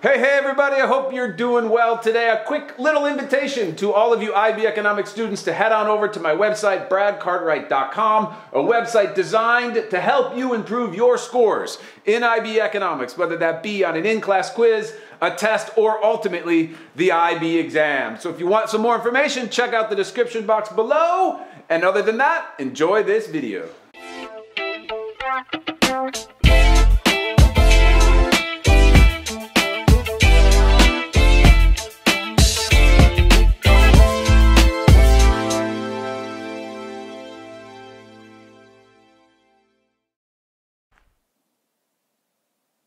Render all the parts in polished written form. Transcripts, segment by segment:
Hey everybody, I hope you're doing well today. A quick little invitation to all of you IB Economics students to head on over to my website, bradcartwright.com, a website designed to help you improve your scores in IB Economics, whether that be on an in-class quiz, a test, or ultimately the IB exam. So if you want some more information, check out the description box below. And other than that, enjoy this video.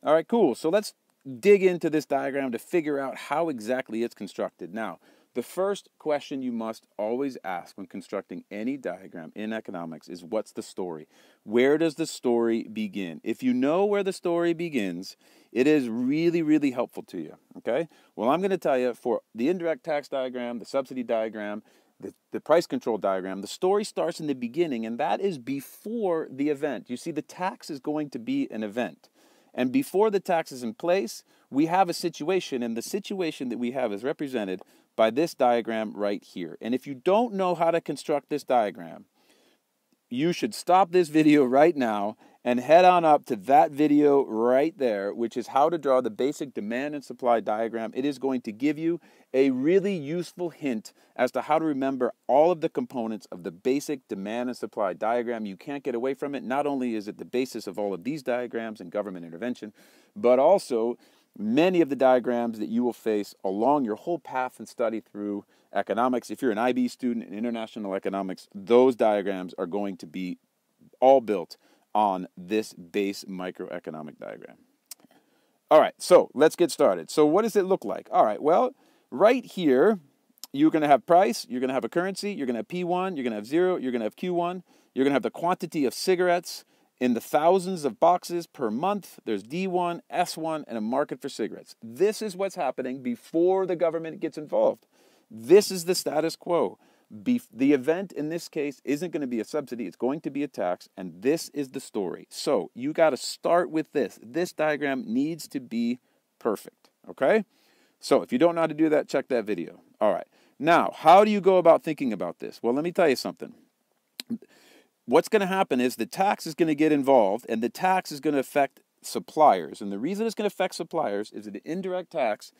All right, cool. So let's dig into this diagram to figure out how exactly it's constructed. Now, the first question you must always ask when constructing any diagram in economics is, what's the story? Where does the story begin? If you know where the story begins, it is really, really helpful to you, okay? Well, I'm going to tell you, for the indirect tax diagram, the subsidy diagram, the price control diagram, the story starts in the beginning, and that is before the event. You see, the tax is going to be an event. And before the tax is in place, we have a situation, and the situation that we have is represented by this diagram right here. And if you don't know how to construct this diagram, you should stop this video right now and head on up to that video right there, which is how to draw the basic demand and supply diagram. It is going to give you a really useful hint as to how to remember all of the components of the basic demand and supply diagram. You can't get away from it. Not only is it the basis of all of these diagrams and government intervention, but also many of the diagrams that you will face along your whole path and study through economics. If you're an IB student in international economics, those diagrams are going to be all built on this base microeconomic diagram. All right, so let's get started. So what does it look like? All right, well, right here, you're going to have price, you're going to have a currency, you're going to have P1, you're going to have 0, you're going to have Q1, you're going to have the quantity of cigarettes in the thousands of boxes per month. There's D1, S1, and a market for cigarettes. This is what's happening before the government gets involved. This is the status quo. The event in this case isn't going to be a subsidy, it's going to be a tax, and this is the story. So you got to start with this. This diagram needs to be perfect, okay? So if you don't know how to do that, check that video. All right. Now, how do you go about thinking about this? Well, let me tell you something. What's going to happen is the tax is going to get involved, and the tax is going to affect suppliers. And the reason it's going to affect suppliers is that the indirect tax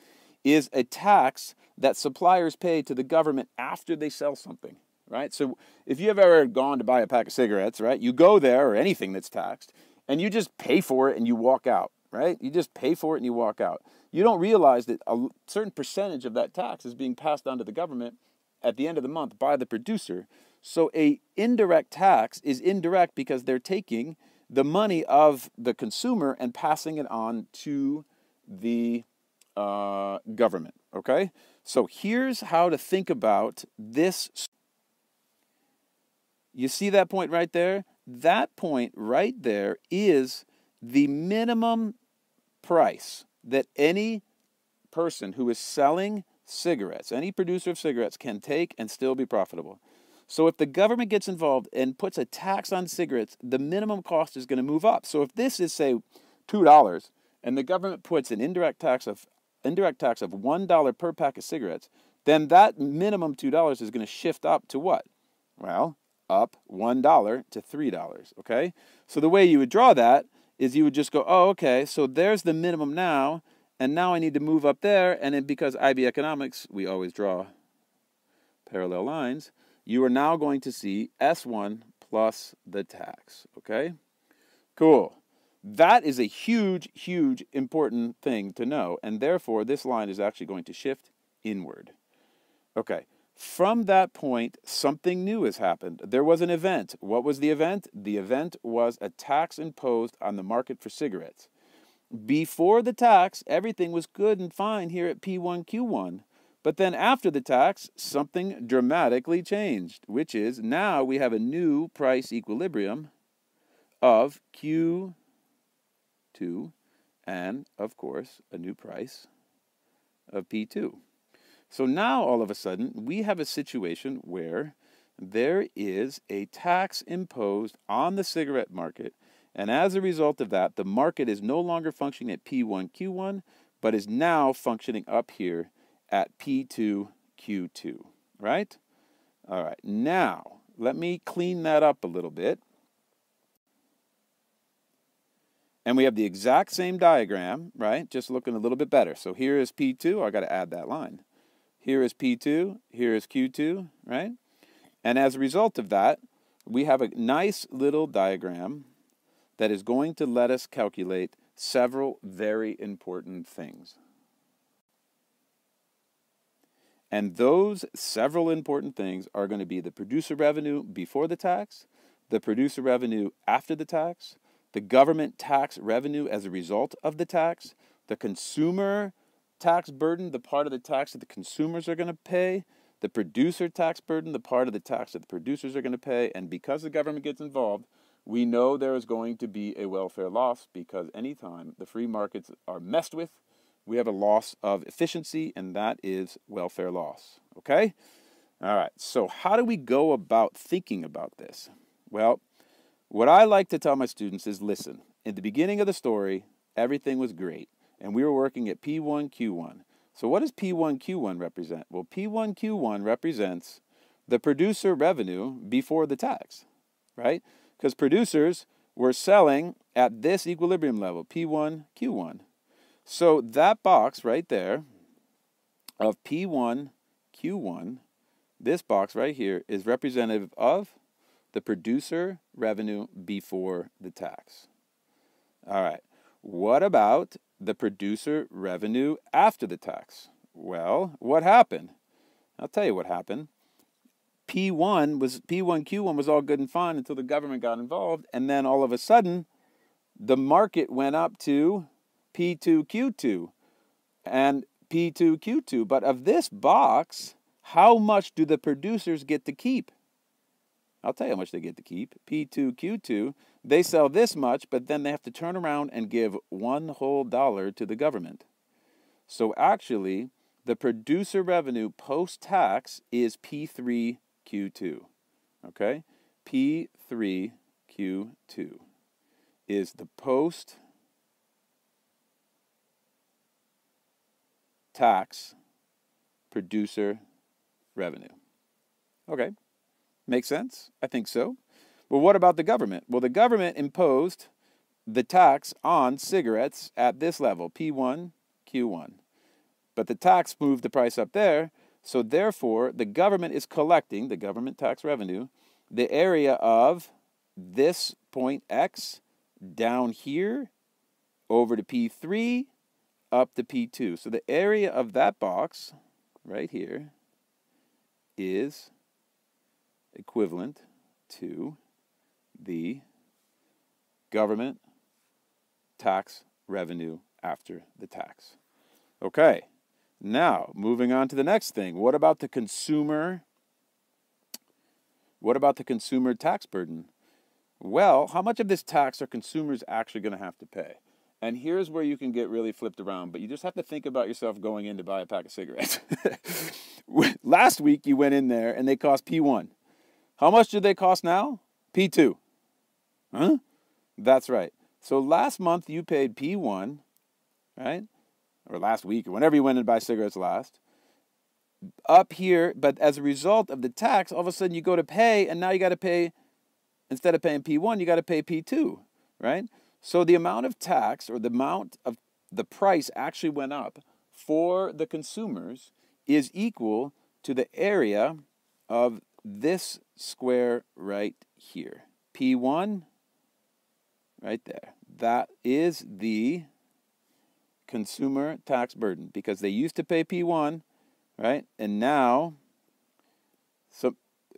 is a tax that suppliers pay to the government after they sell something, right? So if you have ever gone to buy a pack of cigarettes, right, you go there, or anything that's taxed, and you just pay for it and you walk out, right? You just pay for it and you walk out. You don't realize that a certain percentage of that tax is being passed on to the government at the end of the month by the producer. So a indirect tax is indirect because they're taking the money of the consumer and passing it on to the government, okay? So here's how to think about this. You see that point right there? That point right there is the minimum price that any person who is selling cigarettes, any producer of cigarettes, can take and still be profitable. So if the government gets involved and puts a tax on cigarettes, the minimum cost is going to move up. So if this is, say, $2, and the government puts an indirect tax of $1 per pack of cigarettes, then that minimum $2 is going to shift up to what? Well, up $1 to $3, okay? So the way you would draw that is you would just go, oh, okay, so there's the minimum now, and now I need to move up there, and then because IB Economics, we always draw parallel lines, you are now going to see S1 plus the tax, okay? Cool. That is a huge, huge important thing to know, and therefore this line is actually going to shift inward. Okay, from that point, something new has happened. There was an event. What was the event? The event was a tax imposed on the market for cigarettes. Before the tax, everything was good and fine here at P1, Q1. But then after the tax, something dramatically changed, which is now we have a new price equilibrium of Q2 and, of course, a new price of P2. So now, all of a sudden, we have a situation where there is a tax imposed on the cigarette market, and as a result of that, the market is no longer functioning at P1, Q1, but is now functioning up here at P2, Q2, right? All right, now let me clean that up a little bit. And we have the exact same diagram, right? Just looking a little bit better. So here is P2. I got to add that line. Here is P2. Here is Q2, right? And as a result of that, we have a nice little diagram that is going to let us calculate several very important things. And those several important things are going to be the producer revenue before the tax, the producer revenue after the tax, the government tax revenue as a result of the tax, the consumer tax burden, the part of the tax that the consumers are going to pay, the producer tax burden, the part of the tax that the producers are going to pay. And because the government gets involved, we know there is going to be a welfare loss, because anytime the free markets are messed with, we have a loss of efficiency, and that is welfare loss. Okay? All right. So how do we go about thinking about this? Well, what I like to tell my students is, listen, in the beginning of the story, everything was great, and we were working at P1, Q1. So what does P1, Q1 represent? Well, P1, Q1 represents the producer revenue before the tax, right? Because producers were selling at this equilibrium level, P1, Q1. So that box right there of P1, Q1, this box right here is representative of the producer revenue before the tax. All right. What about the producer revenue after the tax? Well, what happened? I'll tell you what happened. P1, Q1 was all good and fine until the government got involved, and then all of a sudden, the market went up to P2, Q2 and P2, Q2. But of this box, how much do the producers get to keep? I'll tell you how much they get to keep. P2, Q2, they sell this much, but then they have to turn around and give $1 whole to the government. So actually, the producer revenue post-tax is P3, Q2. Okay? P3, Q2 is the post-tax producer revenue. Okay? Makes sense? I think so. Well, what about the government? Well, the government imposed the tax on cigarettes at this level, P1, Q1. But the tax moved the price up there, so therefore the government is collecting, the government tax revenue, the area of this point X down here over to P3 up to P2. So the area of that box right here is equivalent to the government tax revenue after the tax. Okay, now moving on to the next thing. What about the consumer? What about the consumer tax burden? Well, how much of this tax are consumers actually going to have to pay? And here's where you can get really flipped around, but you just have to think about yourself going in to buy a pack of cigarettes. Last week you went in there and they cost P1. How much do they cost now? P2. Huh? That's right. So last month you paid P1, right? Or last week, or whenever you went in to buy cigarettes last. Up here, but as a result of the tax, all of a sudden you go to pay, and now you got to pay, instead of paying P1, you got to pay P2, right? So the amount of tax, or the amount of the price actually went up for the consumers is equal to the area of this square right here. P1, right there. That is the consumer tax burden, because they used to pay P1, right? And now, so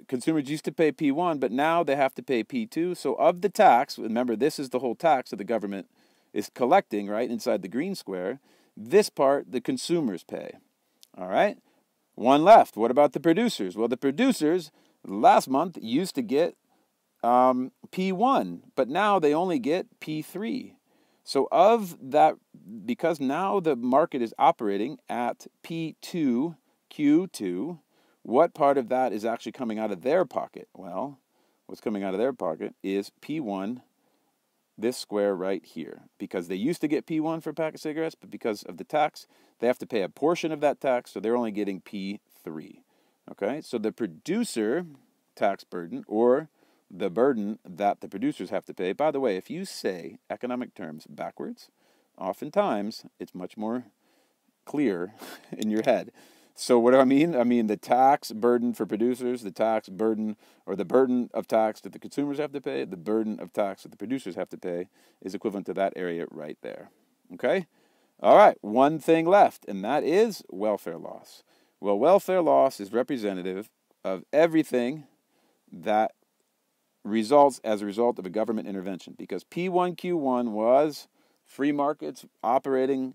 consumers used to pay P1, but now they have to pay P2. So of the tax, remember, this is the whole tax that the government is collecting, right, inside the green square. This part, the consumers pay. All right? One left. What about the producers? Well, the producers last month used to get P1, but now they only get P3. So of that, because now the market is operating at P2, Q2, what part of that is actually coming out of their pocket? Well, what's coming out of their pocket is P1, this square right here, because they used to get P1 for a pack of cigarettes, but because of the tax, they have to pay a portion of that tax, so they're only getting P3. Okay, so the producer tax burden, or the burden that the producers have to pay. By the way, if you say economic terms backwards, oftentimes it's much more clear in your head. So what do I mean? I mean the tax burden for producers, the tax burden, or the burden of tax that the consumers have to pay, the burden of tax that the producers have to pay is equivalent to that area right there. Okay? All right, one thing left, and that is welfare loss. Well, welfare loss is representative of everything that results as a result of a government intervention, because P1Q1 was free markets operating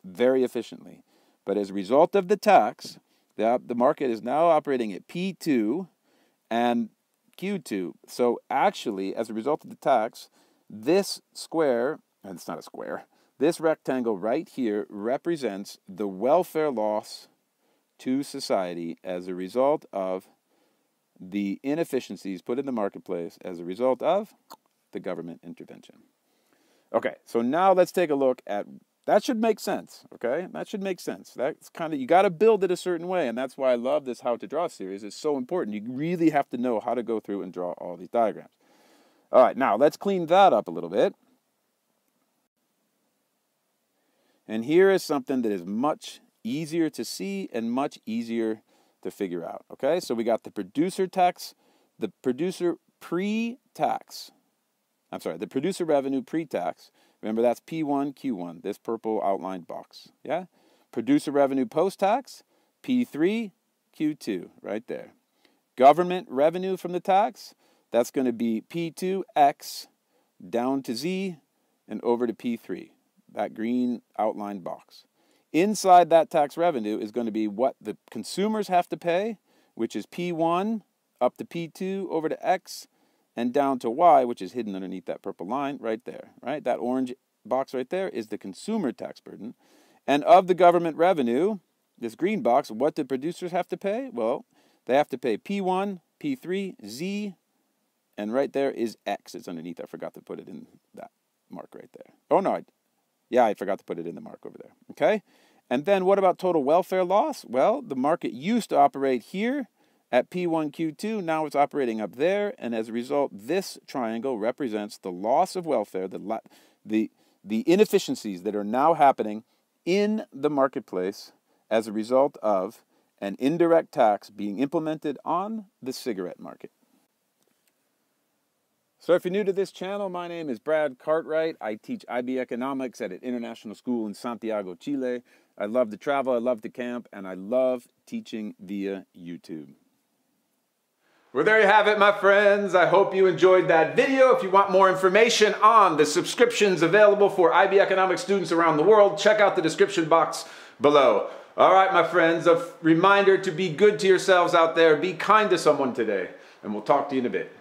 very efficiently. But as a result of the tax, the market is now operating at P2 and Q2. So actually, as a result of the tax, this square, and it's not a square, this rectangle right here represents the welfare loss to society as a result of the inefficiencies put in the marketplace as a result of the government intervention. Okay, so now let's take a look at, that should make sense, okay? That should make sense. That's kind of, you got to build it a certain way, and that's why I love this How to Draw series. It's so important. You really have to know how to go through and draw all these diagrams. All right, now let's clean that up a little bit. And here is something that is much easier to see and much easier to figure out, okay? So we got the producer tax, the producer pre-tax, the producer revenue pre-tax. Remember, that's P1, Q1, this purple outlined box, yeah? Producer revenue post-tax, P3, Q2, right there. Government revenue from the tax, that's going to be P2, X, down to Z, and over to P3, that green outlined box. Inside that tax revenue is going to be what the consumers have to pay, which is P1 up to P2 over to X and down to Y, which is hidden underneath that purple line right there, right? That orange box right there is the consumer tax burden. And of the government revenue, this green box, what do producers have to pay? Well, they have to pay P1, P3, Z, and right there is X. It's underneath. I forgot to put it in that mark right there. Oh, no, I forgot to put it in the mark over there, okay? And then what about total welfare loss? Well, the market used to operate here at P1, Q2. Now it's operating up there, and as a result, this triangle represents the loss of welfare, the inefficiencies that are now happening in the marketplace as a result of an indirect tax being implemented on the cigarette market. So if you're new to this channel, my name is Brad Cartwright. I teach IB Economics at an international school in Santiago, Chile. I love to travel, I love to camp, and I love teaching via YouTube. Well, there you have it, my friends. I hope you enjoyed that video. If you want more information on the subscriptions available for IB Economics students around the world, check out the description box below. All right, my friends, a reminder to be good to yourselves out there. Be kind to someone today, and we'll talk to you in a bit.